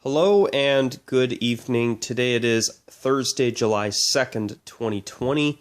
Hello and good evening. Today it is Thursday, July 2nd, 2020.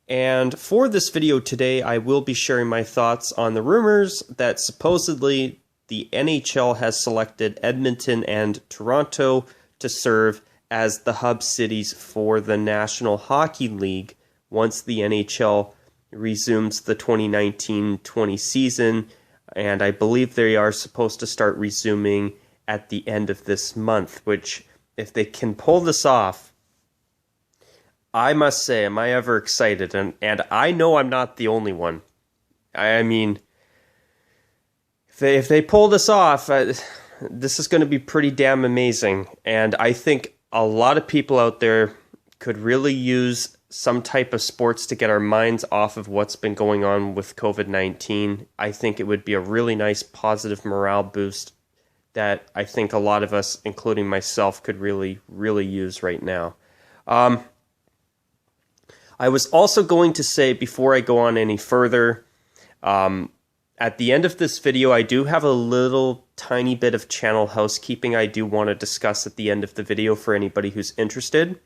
And for this video today, I will be sharing my thoughts on the rumors that supposedly the NHL has selected Edmonton and Toronto to serve as the hub cities for the National Hockey League once the NHL resumes the 2019-20 season. And I believe they are supposed to start resuming at the end of this month, which, if they can pull this off, I must say, am I ever excited? And I know I'm not the only one. I mean, if they pull this off, this is going to be pretty damn amazing. And I think a lot of people out there could really use some type of sports to get our minds off of what's been going on with COVID-19. I think it would be a really nice positive morale boost that I think a lot of us, including myself, could really, really use right now. I was also going to say, before I go on any further, at the end of this video, I do have a little tiny bit of channel housekeeping I do want to discuss at the end of the video for anybody who's interested.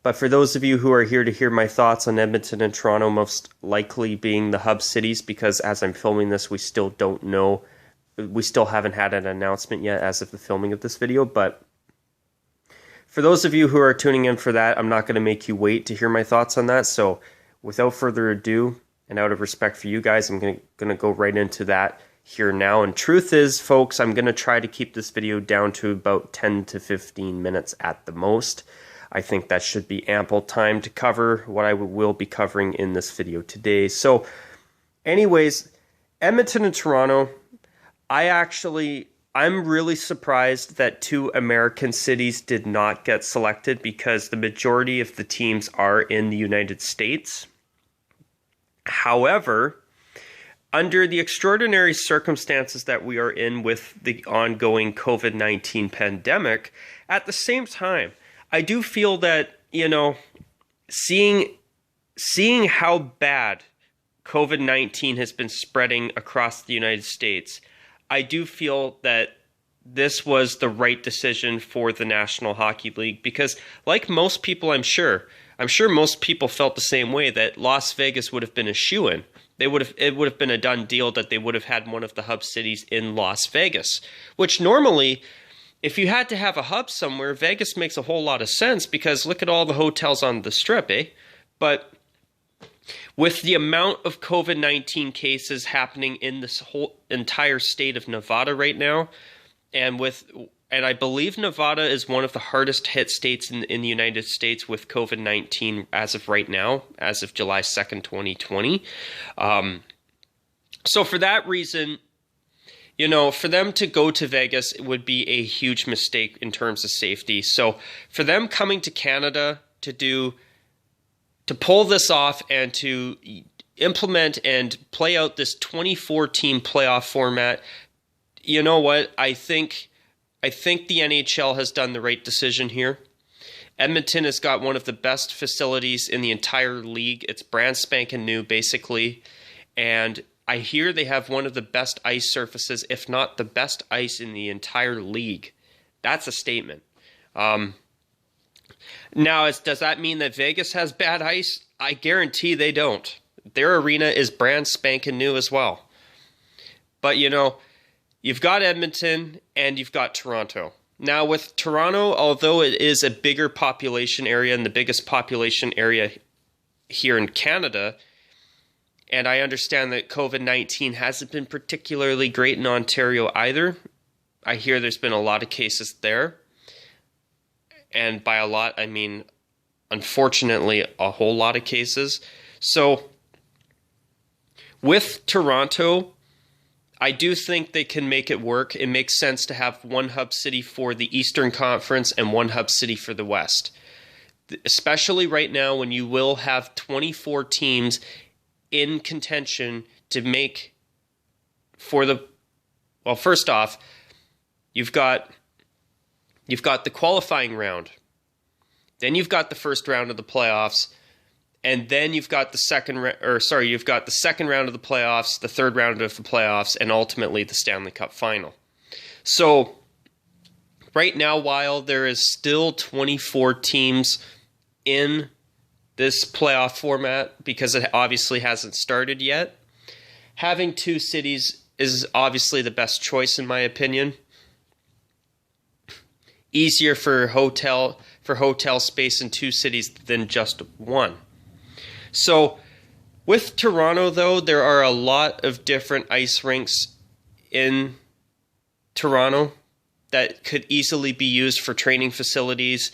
But for those of you who are here to hear my thoughts on Edmonton and Toronto, most likely being the hub cities, because as I'm filming this, we still don't know. We still haven't had an announcement yet as of the filming of this video, but for those of you who are tuning in for that, I'm not going to make you wait to hear my thoughts on that. So without further ado, and out of respect for you guys, I'm going to go right into that here now. And truth is, folks, I'm going to try to keep this video down to about 10 to 15 minutes at the most. I think that should be ample time to cover what I will be covering in this video today. So anyways, Edmonton and Toronto, I'm really surprised that two American cities did not get selected because the majority of the teams are in the United States. However, under the extraordinary circumstances that we are in with the ongoing COVID-19 pandemic, at the same time, I do feel that, seeing how bad COVID-19 has been spreading across the United States, I do feel that this was the right decision for the National Hockey League because, like most people, I'm sure most people felt the same way, that Las Vegas would have been a shoo-in. It would have been a done deal that they would have had one of the hub cities in Las Vegas, which normally, if you had to have a hub somewhere, Vegas makes a whole lot of sense because look at all the hotels on the Strip, eh? But with the amount of COVID-19 cases happening in this whole entire state of Nevada right now, and I believe Nevada is one of the hardest hit states in the United States with COVID-19 as of right now, as of July 2nd, 2020. So for that reason, for them to go to Vegas, it would be a huge mistake in terms of safety. So for them coming to Canada to pull this off and to implement and play out this 24-team playoff format, you know what? I think the NHL has done the right decision here. Edmonton has got one of the best facilities in the entire league. It's brand spanking new, basically. And I hear they have one of the best ice surfaces, if not the best ice in the entire league. That's a statement. Now, does that mean that Vegas has bad ice? I guarantee they don't. Their arena is brand spanking new as well. But, you've got Edmonton and you've got Toronto. Now, with Toronto, although it is a bigger population area and the biggest population area here in Canada, and I understand that COVID-19 hasn't been particularly great in Ontario either. I hear there's been a lot of cases there. And by a lot, I mean, unfortunately, a whole lot of cases. So with Toronto, I do think they can make it work. It makes sense to have one hub city for the Eastern Conference and one hub city for the West. Especially right now when you will have 24 teams in contention to make for the... Well, first off, you've got the qualifying round. Then you've got the first round of the playoffs, and then you've got the second round of the playoffs, the third round of the playoffs, and ultimately the Stanley Cup final. So Right now, while there is still 24 teams in this playoff format, because it obviously hasn't started yet, having 2 cities is obviously the best choice in my opinion. Easier for hotel space in 2 cities than just 1. So with Toronto, though, there are a lot of different ice rinks in Toronto that could easily be used for training facilities.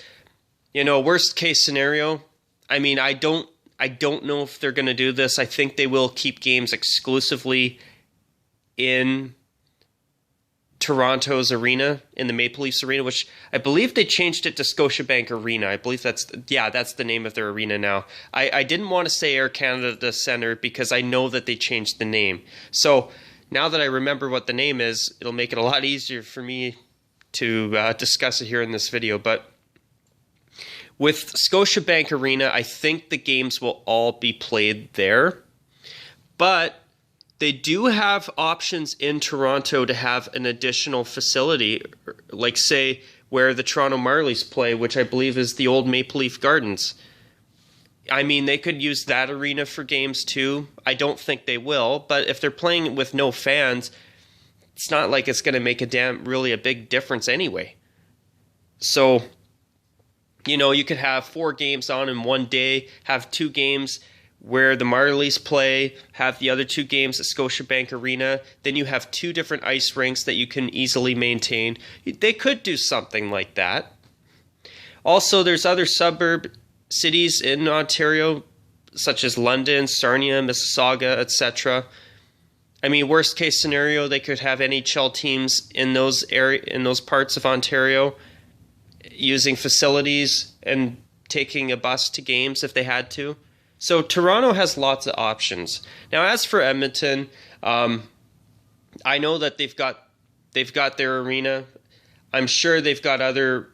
Worst case scenario, I mean, I don't know if they're going to do this. I think they will keep games exclusively in Toronto's arena, in the Maple Leafs arena, which I believe they changed it to Scotiabank Arena. I believe that's the name of their arena now. I didn't want to say Air Canada Centre because I know that they changed the name. So now that I remember what the name is, it'll make it a lot easier for me to discuss it here in this video. But with Scotiabank Arena, I think the games will all be played there. But they do have options in Toronto to have an additional facility, like say where the Toronto Marlies play, which I believe is the old Maple Leaf Gardens. I mean, they could use that arena for games too. I don't think they will, but if they're playing with no fans, it's not like it's going to make really a big difference anyway. So, you could have 4 games on in one day, have 2 games where the Marlies play, have the other 2 games at Scotiabank Arena. Then you have 2 different ice rinks that you can easily maintain. They could do something like that. Also, there's other suburb cities in Ontario, such as London, Sarnia, Mississauga, etc. I mean, worst case scenario, they could have NHL teams in those parts of Ontario using facilities and taking a bus to games if they had to. So Toronto has lots of options. Now, as for Edmonton, I know that they've got their arena. I'm sure they've got other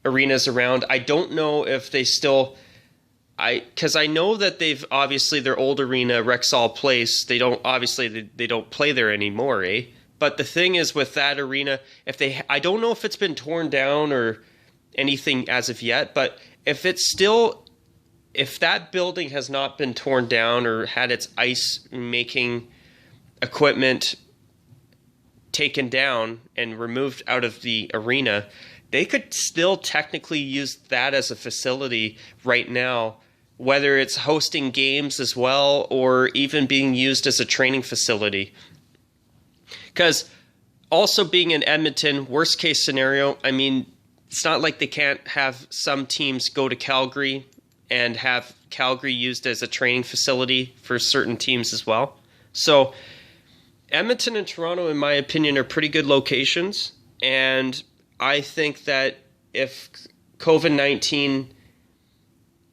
arenas around. I don't know if they still, because I know that they've obviously their old arena, Rexall Place. They don't play there anymore, eh? But the thing is with that arena, I don't know if it's been torn down or anything as of yet. But if that building has not been torn down or had its ice making equipment taken down and removed out of the arena, they could still technically use that as a facility right now, whether it's hosting games as well or even being used as a training facility. Because also being in Edmonton, worst case scenario, I mean, it's not like they can't have some teams go to Calgary and have Calgary used as a training facility for certain teams as well. So Edmonton and Toronto, in my opinion, are pretty good locations. And I think that if COVID-19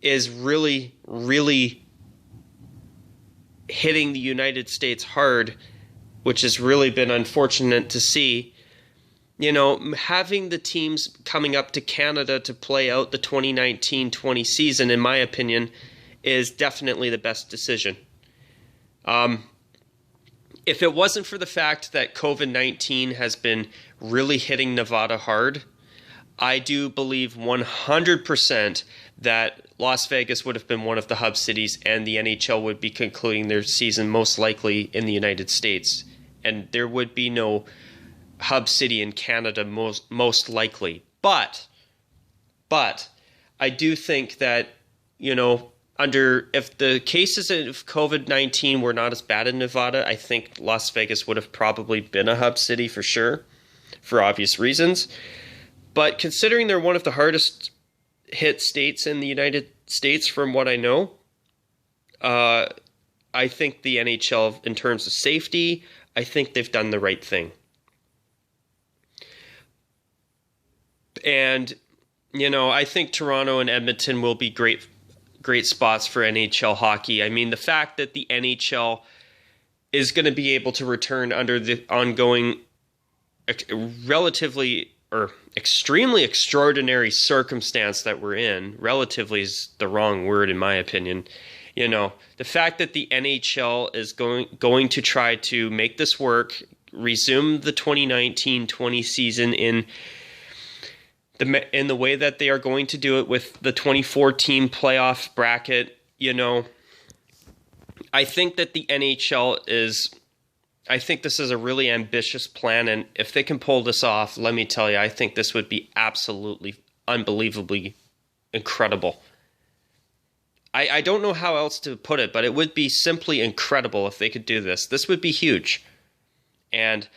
is really, really hitting the United States hard, which has really been unfortunate to see, having the teams coming up to Canada to play out the 2019-20 season, in my opinion, is definitely the best decision. If it wasn't for the fact that COVID-19 has been really hitting Nevada hard, I do believe 100% that Las Vegas would have been one of the hub cities and the NHL would be concluding their season most likely in the United States. And there would be no hub city in Canada most likely. But I do think that, if the cases of COVID-19 were not as bad in Nevada, I think Las Vegas would have probably been a hub city for sure, for obvious reasons. But considering they're one of the hardest hit states in the United States, from what I know, I think the NHL, in terms of safety, I think they've done the right thing. And, I think Toronto and Edmonton will be great spots for NHL hockey. I mean, the fact that the NHL is going to be able to return under the ongoing relatively or extremely extraordinary circumstance that we're in, relatively is the wrong word in my opinion. The fact that the NHL is going to try to make this work, resume the 2019-20 season in in the way that they are going to do it with the 24-team playoff bracket, I think that the NHL I think this is a really ambitious plan, and if they can pull this off, let me tell you, I think this would be absolutely, unbelievably incredible. I don't know how else to put it, but it would be simply incredible if they could do this. This would be huge. And,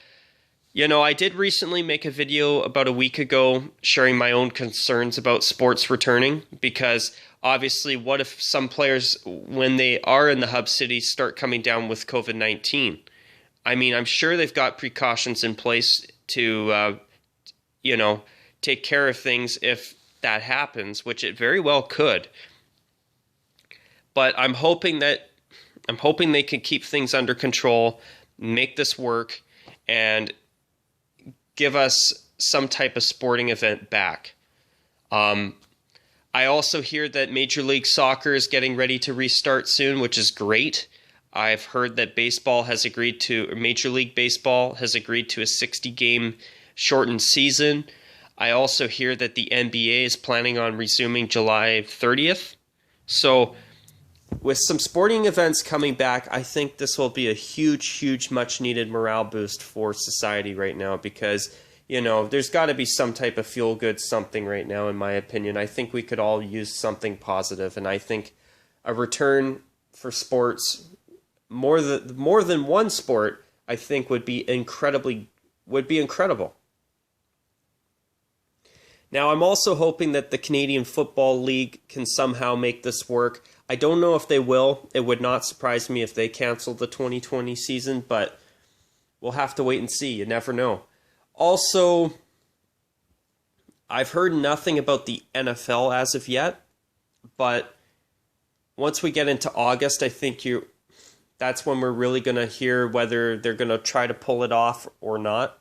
I did recently make a video about a week ago sharing my own concerns about sports returning, because obviously, what if some players, when they are in the hub cities, start coming down with COVID-19? I mean, I'm sure they've got precautions in place to, take care of things if that happens, which it very well could. But I'm hoping they can keep things under control, make this work, and give us some type of sporting event back. I also hear that Major League Soccer is getting ready to restart soon, which is great. I've heard that Major League Baseball has agreed to a 60-game shortened season. I also hear that the NBA is planning on resuming July 30th. So with some sporting events coming back, I think this will be a huge, huge, much-needed morale boost for society right now, because, there's got to be some type of feel-good something right now, in my opinion. I think we could all use something positive, and I think a return for sports, more than one sport, I think would be incredible. Now, I'm also hoping that the Canadian Football League can somehow make this work. I don't know if they will. It would not surprise me if they cancel the 2020 season, but we'll have to wait and see. You never know. Also, I've heard nothing about the NFL as of yet, but once we get into August, I think that's when we're really going to hear whether they're going to try to pull it off or not.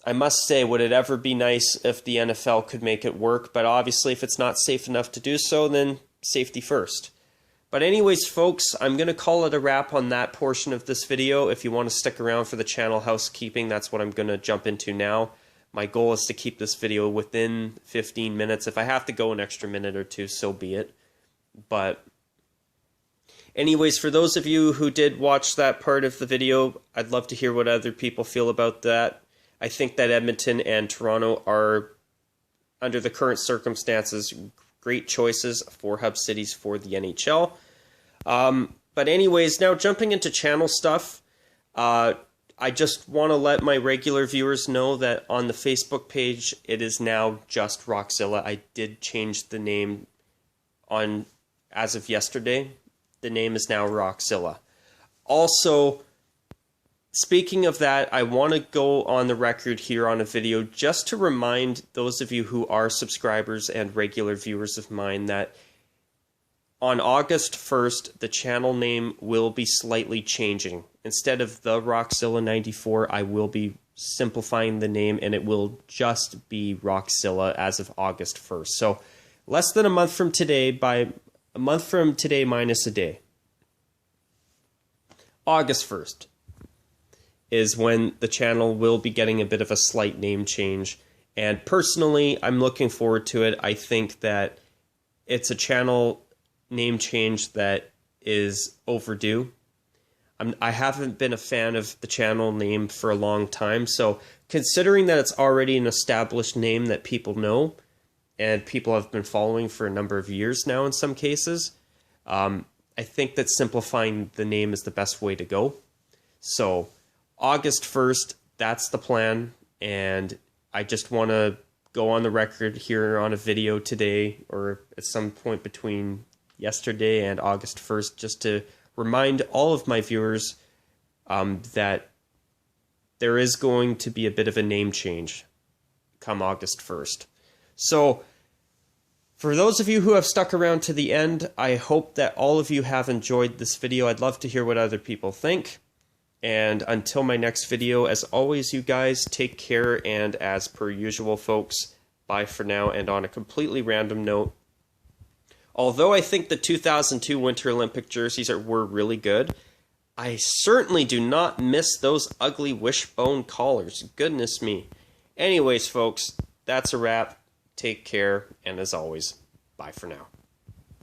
I must say, would it ever be nice if the NFL could make it work? But obviously, if it's not safe enough to do so, then safety first. But anyways, folks, I'm going to call it a wrap on that portion of this video. If you want to stick around for the channel housekeeping, that's what I'm going to jump into now. My goal is to keep this video within 15 minutes. If I have to go an extra minute or two, so be it. But anyways, for those of you who did watch that part of the video, I'd love to hear what other people feel about that. I think that Edmonton and Toronto are, under the current circumstances, great choices for hub cities for the NHL. But anyways, now jumping into channel stuff, I just want to let my regular viewers know that on the Facebook page, it is now just Rockzilla. I did change the name as of yesterday. The name is now Rockzilla. Also, speaking of that, I want to go on the record here on a video just to remind those of you who are subscribers and regular viewers of mine that on August 1st, the channel name will be slightly changing. Instead of the Rockzilla 94, I will be simplifying the name, and it will just be Rockzilla as of August 1st. So less than a month from today, by a month from today minus a day. August 1st. Is when the channel will be getting a bit of a slight name change. And personally, I'm looking forward to it. I think that it's a channel name change that is overdue. I haven't been a fan of the channel name for a long time, so considering that it's already an established name that people know, and people have been following for a number of years now in some cases, I think that simplifying the name is the best way to go. So August 1st, that's the plan, and I just want to go on the record here on a video today, or at some point between yesterday and August 1st, just to remind all of my viewers that there is going to be a bit of a name change come August 1st. So, for those of you who have stuck around to the end, I hope that all of you have enjoyed this video. I'd love to hear what other people think. And until my next video, as always, you guys, take care, and as per usual, folks, bye for now. And on a completely random note, although I think the 2002 Winter Olympic jerseys were really good, I certainly do not miss those ugly wishbone collars. Goodness me. Anyways, folks, that's a wrap. take care, and as always, bye for now.